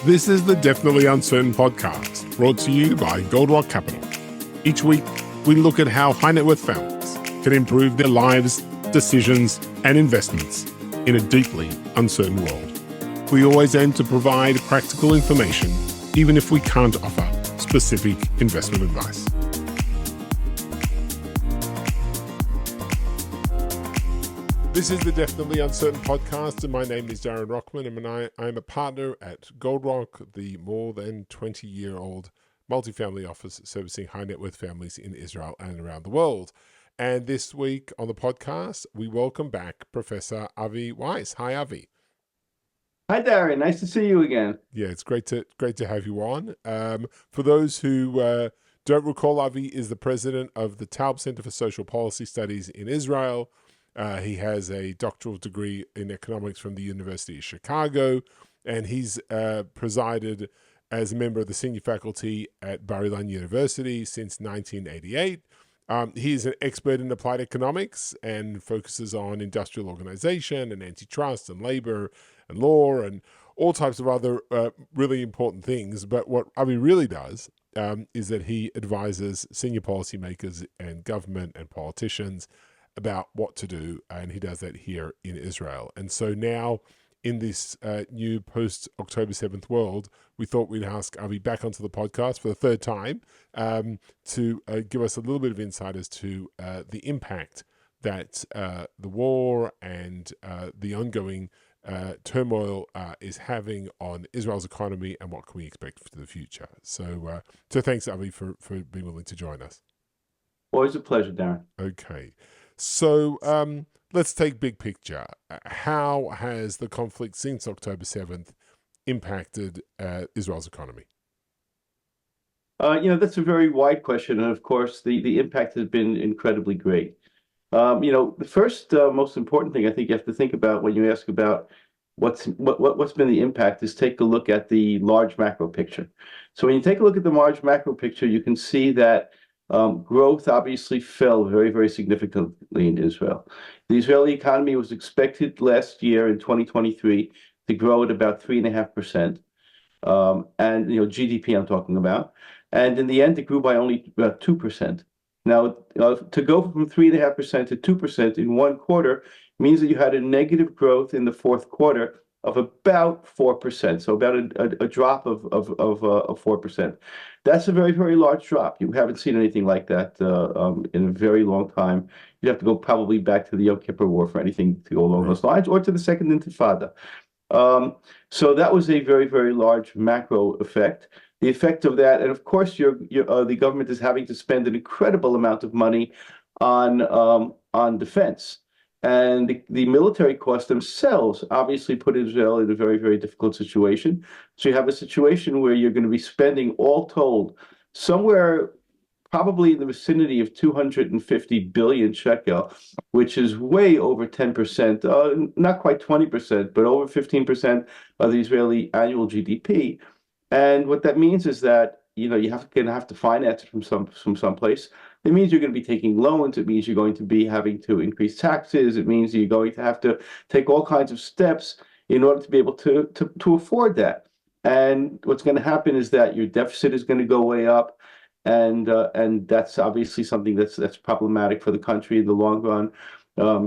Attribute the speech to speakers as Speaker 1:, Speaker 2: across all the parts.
Speaker 1: This is the Definitely Uncertain podcast, brought to you by Gold Rock Capital. Each week, we look at how high net worth families can improve their lives, decisions, and investments in a deeply uncertain world. We always aim to provide practical information, even if we can't offer specific investment advice. This is the Definitely Uncertain podcast, and my name is Darren Rockman, and I'm a partner at Gold Rock, the more than 20-year-old multifamily office servicing high net worth families in Israel and around the world. And this week on the podcast, we welcome back Professor Avi Weiss. Hi, Avi.
Speaker 2: Hi, Darren. Nice to see you again.
Speaker 1: Yeah, it's great to have you on. For those who don't recall, Avi is the president of the Taub Center for Social Policy Studies in Israel. He has a doctoral degree in economics from the University of Chicago, and he's presided as a member of the senior faculty at Bar-Ilan University since 1988. He's an expert in applied economics and focuses on industrial organization and antitrust and labor and law and all types of other really important things. But what Avi really does is that he advises senior policymakers and government and politicians about what to do, and he does that here in Israel. And so now, in this new post-October 7th world, we thought we'd ask Avi back onto the podcast for the third time to give us a little bit of insight as to the impact that the war and the ongoing turmoil is having on Israel's economy, and what can we expect for the future. So thanks, Avi, for being willing to join us.
Speaker 2: Always a pleasure, Darren.
Speaker 1: Okay. So let's take big picture. How has the conflict since October 7th impacted Israel's economy?
Speaker 2: That's a very wide question. And of course, the impact has been incredibly great. The first most important thing I think you have to think about when you ask about what's been the impact is take a look at the large macro picture. So when you take a look at the large macro picture, you can see that growth obviously fell very, very significantly in Israel. The Israeli economy was expected last year in 2023 to grow at about 3.5%, and GDP I'm talking about. And in the end, it grew by only about 2%. Now, to go from 3.5% to 2% in one quarter means that you had a negative growth in the fourth quarter of about 4%, so about a drop of 4%. That's a very, very large drop. You haven't seen anything like that in a very long time. You'd have to go probably back to the Yom Kippur War for anything to go along those lines, or to the Second Intifada. So that was a very, very large macro effect. The effect of that, and of course, the government is having to spend an incredible amount of money on defense. And the military costs themselves obviously put Israel in a very, very difficult situation. So you have a situation where you're going to be spending, all told, somewhere probably in the vicinity of 250 billion shekel, which is way over 10%, not quite 20%, but over 15% of the Israeli annual GDP. And what that means is that you're going to have to finance it from someplace. It means you're going to be taking loans. It means you're going to be having to increase taxes. It means you're going to have to take all kinds of steps in order to be able to afford that. And what's going to happen is that your deficit is going to go way up, and that's obviously something that's problematic for the country in the long run.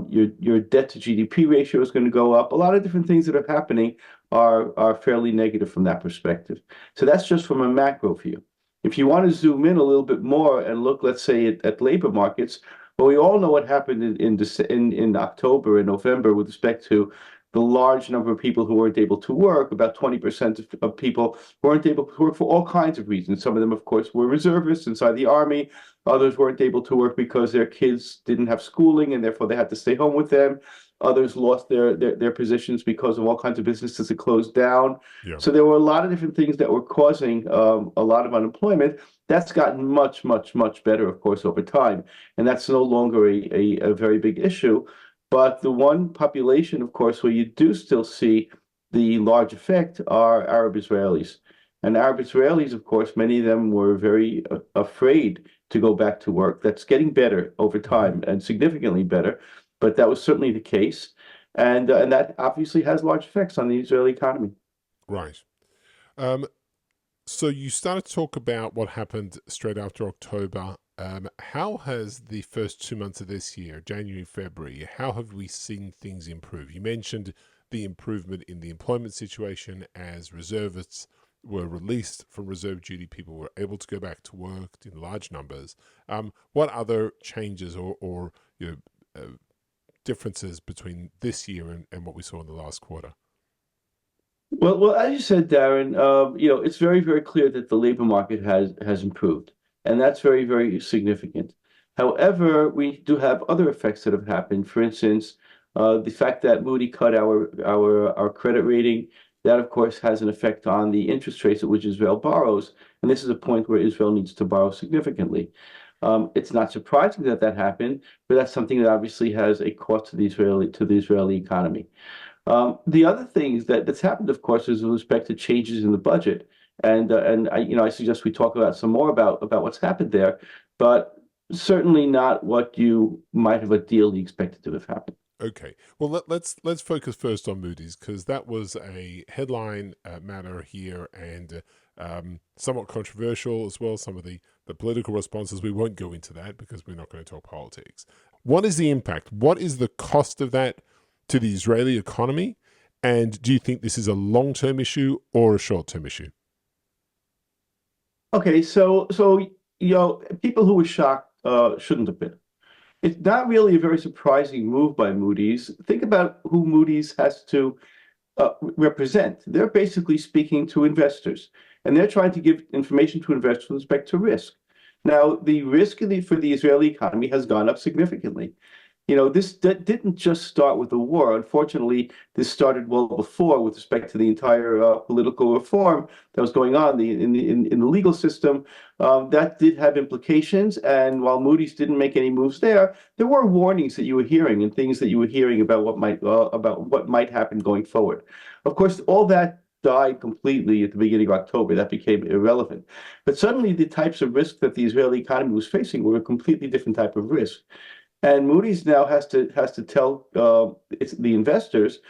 Speaker 2: Your debt to GDP ratio is going to go up. A lot of different things that are happening are fairly negative from that perspective. So that's just from a macro view. If you want to zoom in a little bit more and look, let's say, at labor markets, well, we all know what happened in October and November with respect to the large number of people who weren't able to work. About 20% of people weren't able to work for all kinds of reasons. Some of them, of course, were reservists inside the army. Others weren't able to work because their kids didn't have schooling and therefore they had to stay home with them. Others lost their positions because of all kinds of businesses that closed down. Yeah. So there were a lot of different things that were causing a lot of unemployment. That's gotten much, much, much better, of course, over time. And that's no longer a very big issue. But the one population, of course, where you do still see the large effect are Arab Israelis. And Arab Israelis, of course, many of them were very afraid to go back to work. That's getting better over time and significantly better. But that was certainly the case. And that obviously has large effects on the Israeli economy.
Speaker 1: Right. Um, so you started to talk about what happened straight after October. How has the first 2 months of this year, January, February, how have we seen things improve? You mentioned the improvement in the employment situation as reservists were released from reserve duty. People were able to go back to work in large numbers. What other changes or you know, differences between this year and what we saw in the last quarter?
Speaker 2: Well, as you said, Darren, it's very, very clear that the labor market has improved, and that's very, very significant. However, we do have other effects that have happened. For instance, the fact that Moody cut our credit rating, that of course has an effect on the interest rates at which Israel borrows, and this is a point where Israel needs to borrow significantly. It's not surprising that that happened, but that's something that obviously has a cost to the Israeli economy. The other things that's happened, of course, is with respect to changes in the budget, and I suggest we talk about some more about what's happened there, but certainly not what you might have ideally expected to have happened.
Speaker 1: Okay. Well, let's focus first on Moody's because that was a headline matter here and somewhat controversial as well. Some of the political responses. We won't go into that because we're not going to talk politics. What is the impact? What is the cost of that to the Israeli economy? And do you think this is a long-term issue or a short-term issue?
Speaker 2: Okay, so people who were shocked shouldn't have been. It's not really a very surprising move by Moody's. Think about who Moody's has to represent. They're basically speaking to investors, and they're trying to give information to investors with respect to risk. Now, the risk for the Israeli economy has gone up significantly. This didn't just start with the war. Unfortunately, this started well before with respect to the entire political reform that was going on in the legal system. That did have implications. And while Moody's didn't make any moves there were warnings that you were hearing and things that you were hearing about what might happen going forward. Of course, all that died completely at the beginning of October. That became irrelevant. But suddenly, the types of risk that the Israeli economy was facing were a completely different type of risk. And Moody's now has to tell the investors,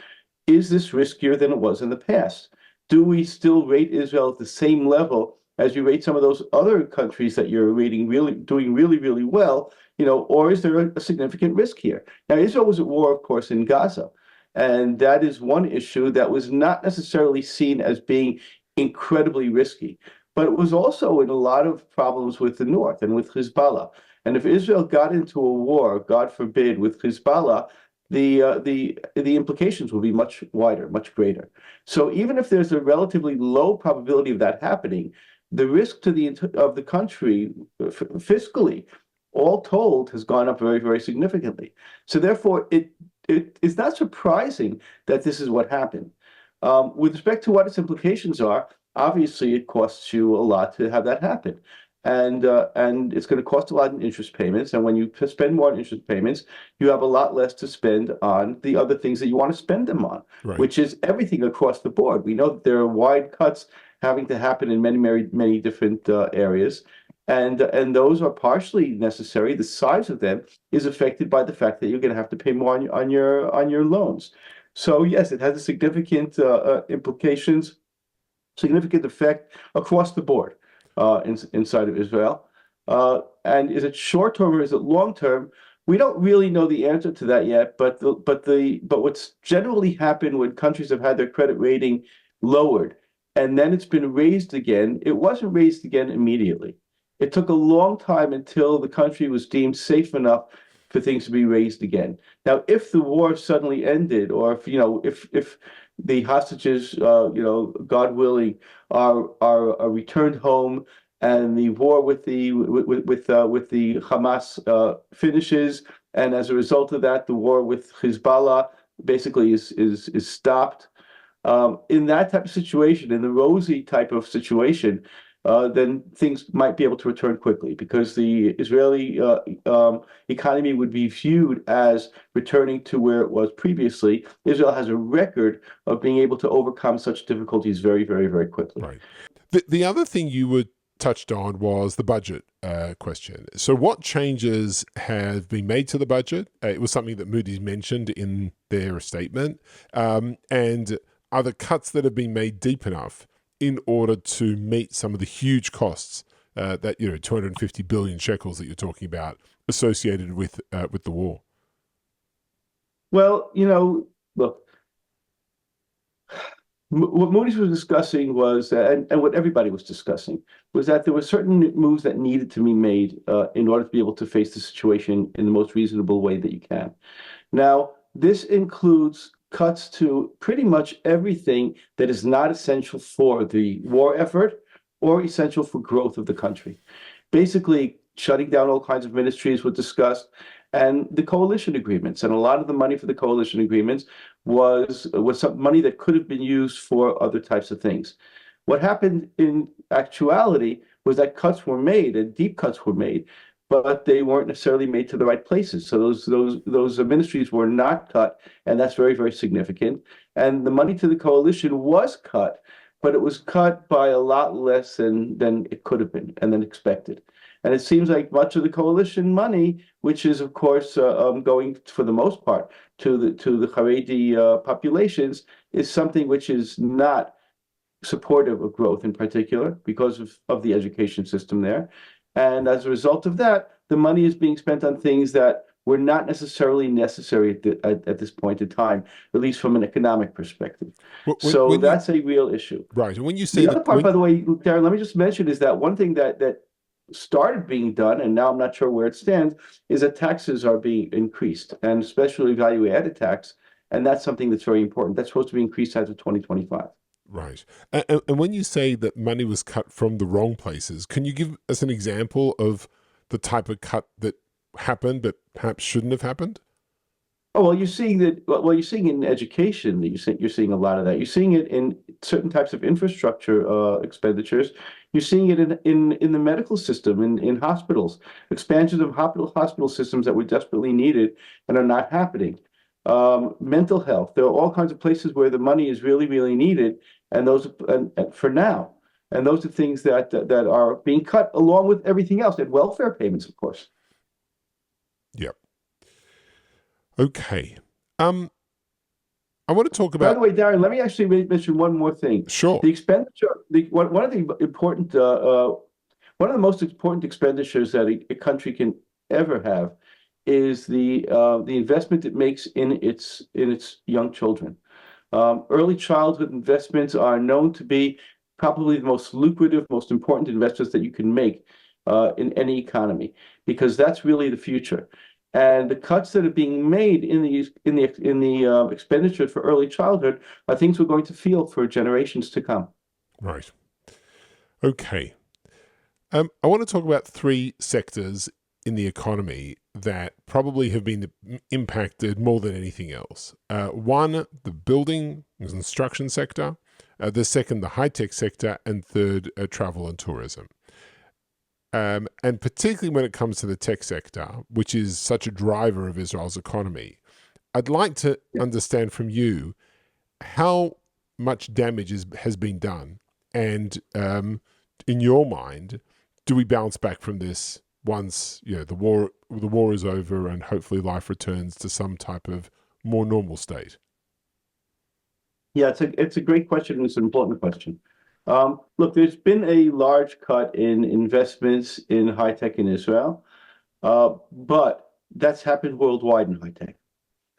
Speaker 2: is this riskier than it was in the past? Do we still rate Israel at the same level as you rate some of those other countries that you're doing really, really well? Or is there a significant risk here? Now, Israel was at war, of course, in Gaza, and that is one issue that was not necessarily seen as being incredibly risky, but it was also in a lot of problems with the north and with Hezbollah. And if Israel got into a war, God forbid, with Hezbollah, the implications will be much wider, much greater. So even if there's a relatively low probability of that happening, the risk to the country fiscally, all told, has gone up very, very significantly. So therefore, it's not surprising that this is what happened. With respect to what its implications are, obviously it costs you a lot to have that happen. And it's going to cost a lot in interest payments. And when you spend more on interest payments, you have a lot less to spend on the other things that you want to spend them on,
Speaker 1: Right.
Speaker 2: which is everything across the board. We know that there are wide cuts having to happen in many different areas. And those are partially necessary. The size of them is affected by the fact that you're going to have to pay more on your loans. So yes, it has a significant implications, significant effect across the board inside of Israel. And is it short term or is it long term? We don't really know the answer to that yet. But what's generally happened when countries have had their credit rating lowered and then it's been raised again, it wasn't raised again immediately. It took a long time until the country was deemed safe enough for things to be raised again. Now, if the war suddenly ended, or if the hostages, God willing, are returned home, and the war with the Hamas finishes, and as a result of that, the war with Hezbollah basically is stopped. In that type of situation, in the rosy type of situation, then things might be able to return quickly because the Israeli economy would be viewed as returning to where it was previously. Israel has a record of being able to overcome such difficulties very, very, very quickly.
Speaker 1: Right. The other thing you were touched on was the budget question. So what changes have been made to the budget? It was something that Moody's mentioned in their statement. And are the cuts that have been made deep enough in order to meet some of the huge costs that 250 billion shekels that you're talking about associated with the war?
Speaker 2: Well, look, what Moody's was discussing was, and what everybody was discussing, was that there were certain moves that needed to be made in order to be able to face the situation in the most reasonable way that you can. Now, this includes cuts to pretty much everything that is not essential for the war effort or essential for growth of the country. Basically, shutting down all kinds of ministries was discussed, and the coalition agreements. And a lot of the money for the coalition agreements was some money that could have been used for other types of things. What happened in actuality was that cuts were made, and deep cuts were made, but they weren't necessarily made to the right places. So those ministries were not cut, and that's very, very significant. And the money to the coalition was cut, but it was cut by a lot less than it could have been and than expected. And it seems like much of the coalition money, which is of course going for the most part to the Haredi populations, is something which is not supportive of growth in particular because of the education system there. And as a result of that, the money is being spent on things that were not necessarily necessary at this point in time, at least from an economic perspective. So that's a real issue.
Speaker 1: Right. And when you say
Speaker 2: the other part, by the way, Darren, let me just mention is that one thing that started being done, and now I'm not sure where it stands, is that taxes are being increased, and especially value-added tax, and that's something that's very important. That's supposed to be increased as of 2025.
Speaker 1: Right. And when you say that money was cut from the wrong places, can you give us an example of the type of cut that happened that perhaps shouldn't have happened?
Speaker 2: Oh, well, you're seeing that. Well, you're seeing in education, you're seeing a lot of that. You're seeing it in certain types of infrastructure expenditures. You're seeing it in the medical system, in hospitals, expansions of hospital systems that were desperately needed and are not happening. Mental health. There are all kinds of places where the money is really, really needed, and those and for now. And those are things that are being cut along with everything else, and welfare payments, of course.
Speaker 1: Yep. Okay. I want to talk about.
Speaker 2: By the way, Darren, let me actually mention one more thing.
Speaker 1: Sure.
Speaker 2: The expenditure, one of the important, one of the most important expenditures that a country can ever have is the investment it makes in its young children. Early childhood investments are known to be probably the most lucrative, most important investments that you can make in any economy, because that's really the future. And the cuts that are being made in the expenditure for early childhood are things we're going to feel for generations to come.
Speaker 1: Right. Okay. I want to talk about three sectors in the economy that probably have been impacted more than anything else. One, the building and construction sector. The second, the high-tech sector. And third, travel and tourism. And particularly when it comes to the tech sector, which is such a driver of Israel's economy, I'd like to understand from you how much damage has been done. And in your mind, do we bounce back from this once the war is over and hopefully life returns to some type of more normal state?
Speaker 2: Yeah, it's a great question. It's an important question. Look, there's been a large cut in investments in high tech in Israel, but that's happened worldwide in high tech.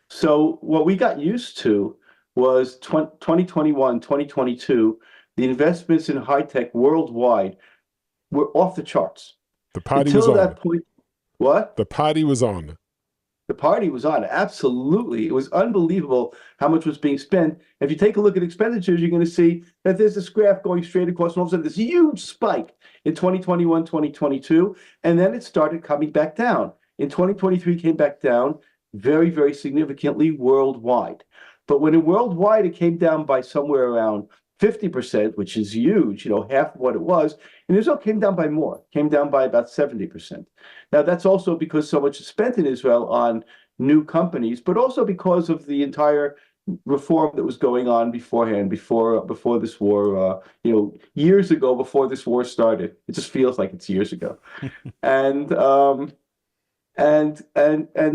Speaker 2: So what we got used to was 2021, 2022, the investments in high tech worldwide were off the charts.
Speaker 1: The party was on.
Speaker 2: Until that point, what?
Speaker 1: The party was on.
Speaker 2: The party was on. Absolutely. It was unbelievable how much was being spent. If you take a look at expenditures, you're going to see that there's this graph going straight across, and all of a sudden, this huge spike in 2021, 2022, and then it started coming back down. In 2023, came back down very, very significantly worldwide. But when worldwide, it came down by somewhere around 50%, which is huge, half of what it was. And Israel came down by more, came down by about 70%. Now, that's also because so much is spent in Israel on new companies, but also because of the entire reform that was going on beforehand, before this war, years ago, before this war started. It just feels like it's years ago. And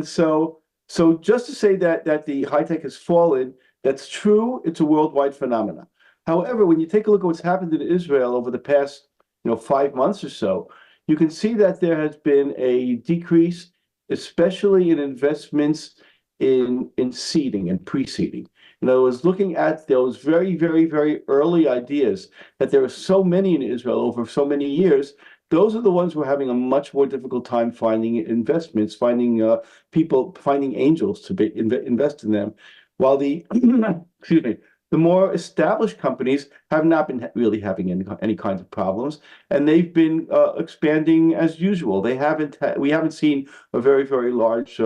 Speaker 2: so just to say that the high tech has fallen, that's true. It's a worldwide phenomenon. However, when you take a look at what's happened in Israel over the past, 5 months or so, you can see that there has been a decrease, especially in investments in seeding and pre-seeding. I was looking at those very, very, very early ideas that there are so many in Israel over so many years. Those are the ones who are having a much more difficult time finding investments, finding people, finding angels to invest in them, while the excuse me, the more established companies have not been really having any kinds of problems, and they've been expanding as usual. We haven't seen a very, very large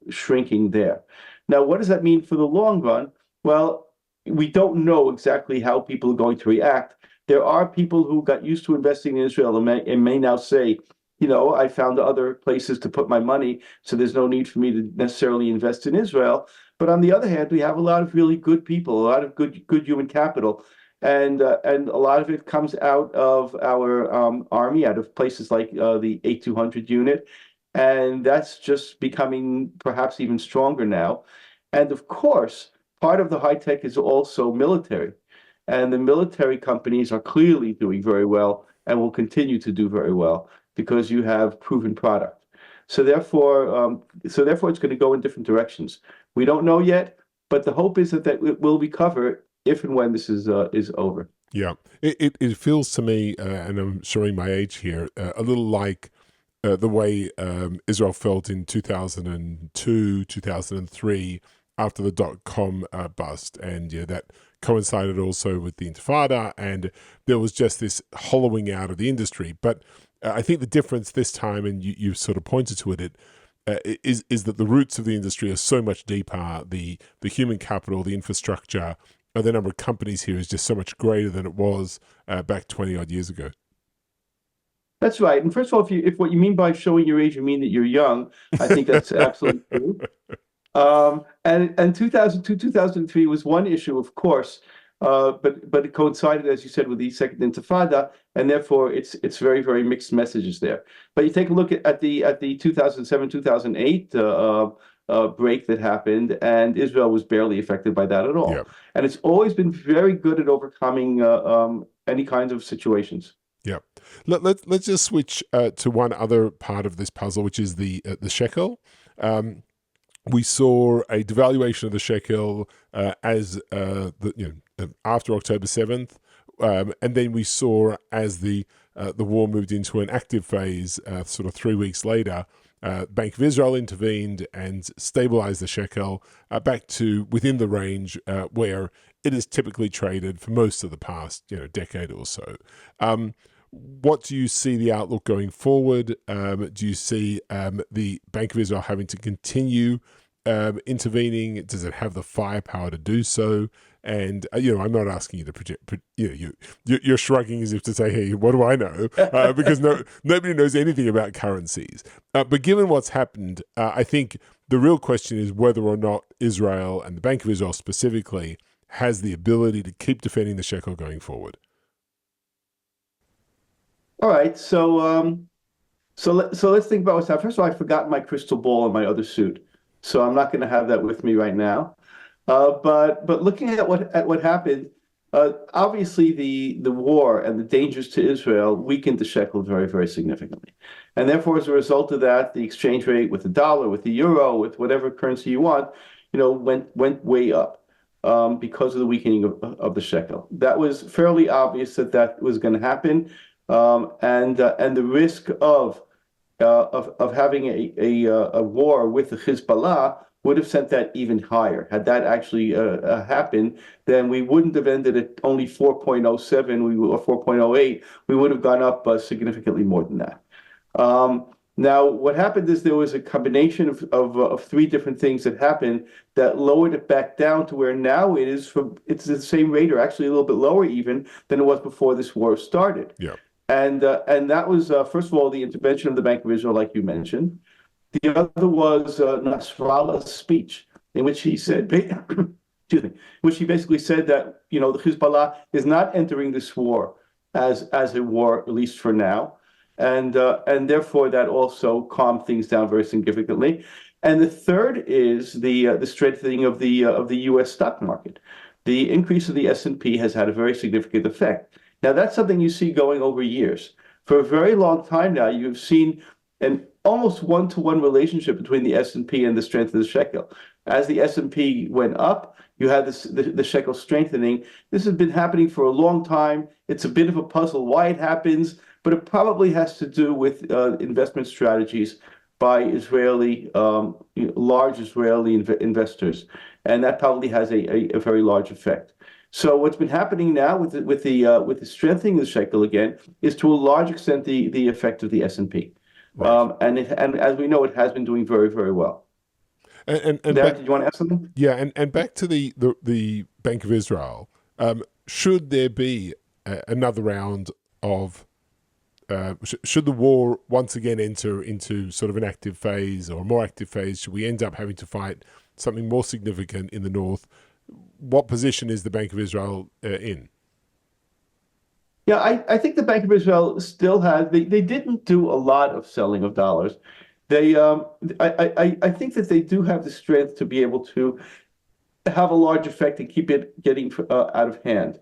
Speaker 2: shrinking there. Now, what does that mean for the long run? Well, we don't know exactly how people are going to react. There are people who got used to investing in Israel and may now say, I found other places to put my money, so there's no need for me to necessarily invest in Israel. But on the other hand, we have a lot of really good people, a lot of good human capital, and a lot of it comes out of our army, out of places like the 8200 unit, and that's just becoming perhaps even stronger now. And of course, part of the high tech is also military, and the military companies are clearly doing very well and will continue to do very well because you have proven product. So therefore, it's going to go in different directions. We don't know yet, but the hope is that it will recover if and when this is over.
Speaker 1: Yeah, it feels to me, and I'm showing my age here, a little like the way Israel felt in 2002, 2003, after the dot-com bust, and that coincided also with the Intifada, and there was just this hollowing out of the industry. But I think the difference this time, and you sort of pointed to it, is that the roots of the industry are so much deeper. The human capital, the infrastructure, the number of companies here is just so much greater than it was back 20 odd years ago.
Speaker 2: That's right. And first of all, if what you mean by showing your age, you mean that you're young, I think that's absolutely true. And 2002, 2003 was one issue, of course, but it coincided, as you said, with the Second Intifada, and therefore it's very, very mixed messages there. But you take a look at the 2007, 2008 break that happened, and Israel was barely affected by that at all.
Speaker 1: Yeah.
Speaker 2: And it's always been very good at overcoming any kinds of situations.
Speaker 1: Yeah. Let's just switch to one other part of this puzzle, which is the shekel. We saw a devaluation of the shekel as after October 7th, and then we saw as the war moved into an active phase, sort of 3 weeks later, Bank of Israel intervened and stabilized the shekel back to within the range where it is typically traded for most of the past decade or so. What do you see the outlook going forward? Do you see the Bank of Israel having to continue intervening? Does it have the firepower to do so? And I'm not asking you to project. You're shrugging as if to say, "Hey, what do I know?" Because nobody knows anything about currencies. But given what's happened, I think the real question is whether or not Israel and the Bank of Israel specifically has the ability to keep defending the shekel going forward.
Speaker 2: All right, so let's think about what's happening. First of all, I forgot my crystal ball in my other suit, so I'm not going to have that with me right now. But looking at what happened, obviously the war and the dangers to Israel weakened the shekel very, very significantly, and therefore as a result of that, the exchange rate with the dollar, with the euro, with whatever currency you want, went way up because of the weakening of the shekel. That was fairly obvious that was going to happen. And the risk of having a war with the Hezbollah would have sent that even higher. Had that actually happened, then we wouldn't have ended at only 4.07 or 4.08. We would have gone up significantly more than that. Now, what happened is there was a combination of three different things that happened that lowered it back down to where now it's the same rate, or actually a little bit lower even than it was before this war started.
Speaker 1: Yeah.
Speaker 2: And that was, first of all, the intervention of the Bank of Israel, like you mentioned. The other was Nasrallah's speech, in which he said, excuse me, which he basically said that, the Hezbollah is not entering this war as a war, at least for now. And therefore, that also calmed things down very significantly. And the third is the strengthening of the U.S. stock market. the increase of the S&P has had a very significant effect. Now, that's something you see going over years. For a very long time now, you've seen an almost one-to-one relationship between the S&P and the strength of the shekel. As the S&P went up, you had the shekel strengthening. This has been happening for a long time. It's a bit of a puzzle why it happens, but it probably has to do with investment strategies by large Israeli investors, and that probably has a very large effect. So what's been happening now with the strengthening of the shekel again is to a large extent the effect of the S&P,
Speaker 1: Right.
Speaker 2: and as we know, it has been doing very, very well.
Speaker 1: And
Speaker 2: Darren, did you want to ask something?
Speaker 1: yeah, and back to the Bank of Israel. Should there be another round of should the war once again enter into sort of an active phase or a more active phase? Should we end up having to fight something more significant in the north? What position is the Bank of Israel in?
Speaker 2: Yeah, I think the Bank of Israel still has, they didn't do a lot of selling of dollars. They, I think that they do have the strength to be able to have a large effect and keep it getting out of hand.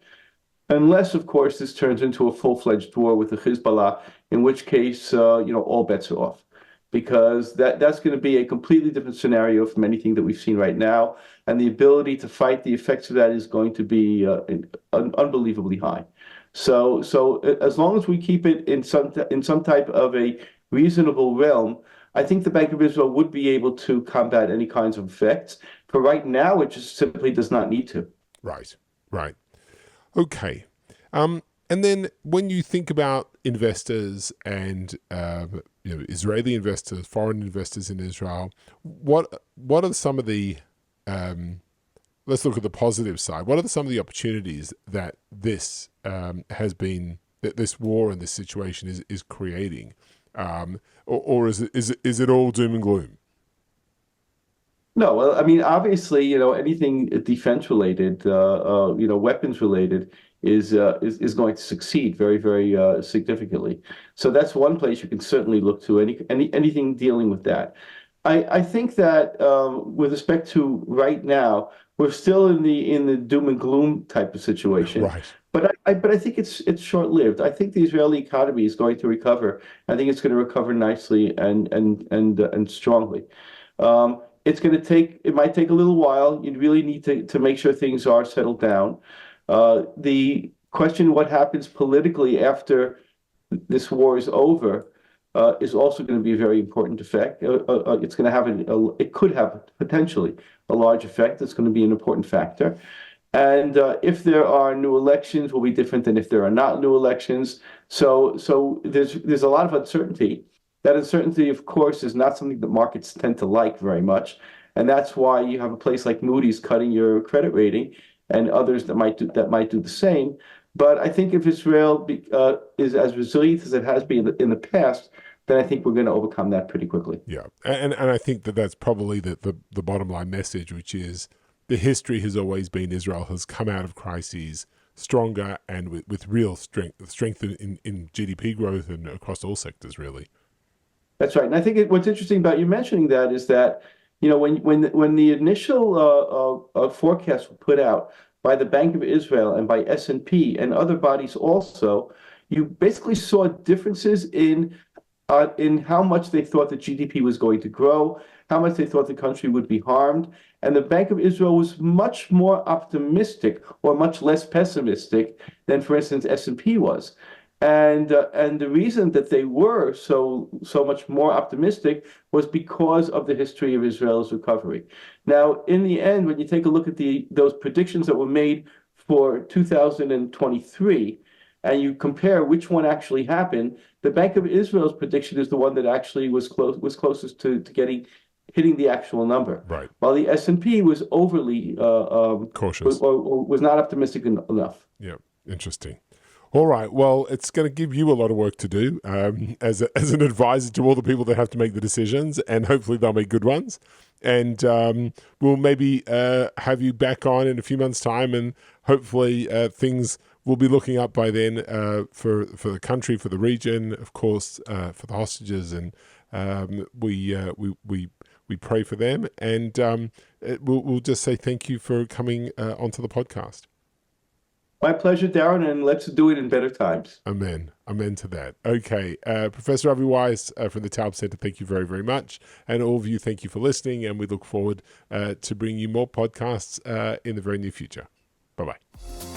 Speaker 2: Unless, of course, this turns into a full-fledged war with the Hezbollah, in which case, all bets are off. Because that's going to be a completely different scenario from anything that we've seen right now. And the ability to fight the effects of that is going to be unbelievably high. So as long as we keep it in some type of a reasonable realm, I think the Bank of Israel would be able to combat any kinds of effects. For right now, it just simply does not need to.
Speaker 1: Right, right. Okay. And then when you think about investors and Israeli investors, foreign investors in Israel, what are some of the let's look at the positive side. What are some of the opportunities that this that this war and this situation is creating, or is it all doom and gloom?
Speaker 2: No, well, I mean, obviously, anything defense related, weapons related is going to succeed very, very significantly. So that's one place you can certainly look to anything dealing with that. I think that with respect to right now, we're still in the doom and gloom type of situation.
Speaker 1: Right.
Speaker 2: But I think it's short lived. I think the Israeli economy is going to recover. I think it's going to recover nicely and strongly. It might take a little while. You really need to make sure things are settled down. The question, what happens politically after this war is over, is also going to be a very important effect. It's going to have it could have potentially a large effect. It's going to be an important factor. And if there are new elections, will be different than if there are not new elections. So there's a lot of uncertainty. That uncertainty, of course, is not something that markets tend to like very much. And that's why you have a place like Moody's cutting your credit rating and others that might do the same. But I think if Israel is as resilient as it has been in the past, then I think we're going to overcome that pretty quickly.
Speaker 1: Yeah. And I think that's probably the bottom line message, which is the history has always been Israel has come out of crises stronger and with real strength in GDP growth and across all sectors, really.
Speaker 2: That's right. And I think what's interesting about you mentioning that is that, when the initial forecasts were put out by the Bank of Israel and by S&P and other bodies also, you basically saw differences in how much they thought the GDP was going to grow, how much they thought the country would be harmed. And the Bank of Israel was much more optimistic or much less pessimistic than, for instance, S&P was. And the reason that they were so much more optimistic was because of the history of Israel's recovery. Now, in the end, when you take a look at those predictions that were made for 2023, and you compare which one actually happened, the Bank of Israel's prediction is the one that actually was closest to hitting the actual number.
Speaker 1: Right.
Speaker 2: While the S&P was overly
Speaker 1: cautious
Speaker 2: or was not optimistic enough.
Speaker 1: Yeah, interesting. All right. Well, it's going to give you a lot of work to do as an advisor to all the people that have to make the decisions, and hopefully they'll make good ones. And we'll maybe have you back on in a few months' time, and hopefully things will be looking up by then for the country, for the region, of course, for the hostages, and we We pray for them, and we'll just say thank you for coming onto the podcast.
Speaker 2: My pleasure, Darren, and let's do it in better times.
Speaker 1: Amen. Amen to that. Okay. Professor Avi Weiss from the Taub Center, thank you very, very much. And all of you, thank you for listening. And we look forward to bringing you more podcasts in the very near future. Bye-bye.